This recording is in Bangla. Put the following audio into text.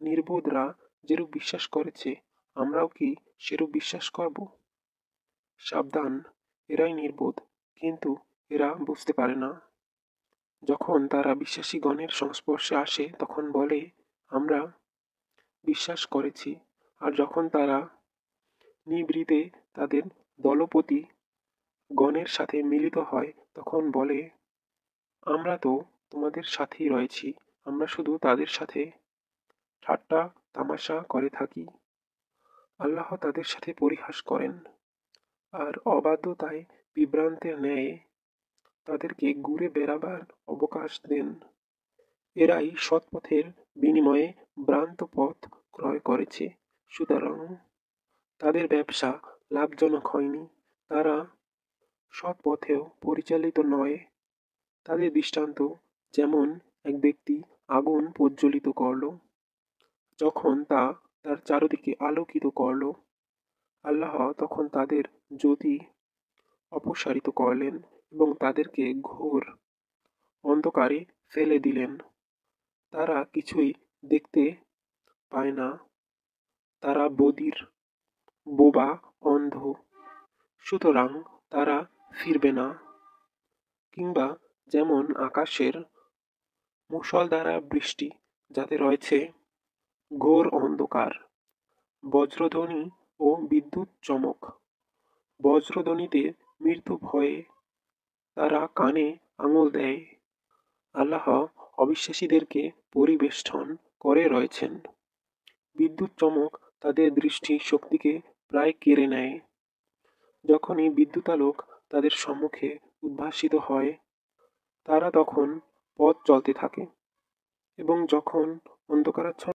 নির্বোধরা যেরূপ বিশ্বাস করেছে, আমরাও কি সেরূপ বিশ্বাস করব? সাবধান, এরাই নির্বোধ, কিন্তু এরা বুঝতে পারে না। যখন তারা বিশ্বাসীগণের সংস্পর্শে আসে তখন বলে, আমরা বিশ্বাস করেছি। আর যখন তারা নিভৃতে তাদের দলপতি গণের সাথে মিলিত হয় তখন বলে, আমরা তো তোমাদের সাথেই রয়েছি, আমরা শুধু তাদের সাথে ঠাট্টা তামাশা করে থাকি। আল্লাহ তাদের সাথে পরিহাস করেন, আর অবাধ্যতায় বিভ্রান্তের ন্যায় তাদেরকে ঘুরে বেড়াবার অবকাশ দেন। এরাই সৎপথের বিনিময়ে ভ্রান্ত পথ ক্রয় করেছে, সুতরাং তাদের ব্যবসা লাভজনক হয়নি। তারা সৎ পথেও পরিচালিত নয়। তাদের দৃষ্টান্ত যেমন এক ব্যক্তি আগুন প্রজ্বলিত করল, যখন তা তার চারদিকে আলোকিত করল, আল্লাহ তখন তাদের জ্যোতি অপসারিত করলেন এবং তাদেরকে ঘোর অন্ধকারে ফেলে দিলেন। তারা কিছুই দেখতে পায় না, তারা বধির, বোবা, অন্ধ, সুতরাং তারা ফিরবে না। কিংবা যেমন আকাশের মুষলধারা বৃষ্টি, যাতে রয়েছে ঘোর অন্ধকার, বজ্রধ্বনি ও বিদ্যুৎ চমক। বজ্রধ্বনিতে মৃত্যু ভয়ে তারা কানে আঙুল দেয়। আল্লাহ অবিশ্বাসীদেরকে পরিবেষ্টন করে রয়েছেন। বিদ্যুৎ চমক তাদের দৃষ্টি শক্তিকে প্রায় কেড়ে নেয়। যখনই বিদ্যুতালোক তাদের সম্মুখে উদ্ভাসিত হয়, তারা তখন পথ চলতে থাকে, এবং যখন অন্ধকারাচ্ছন্ন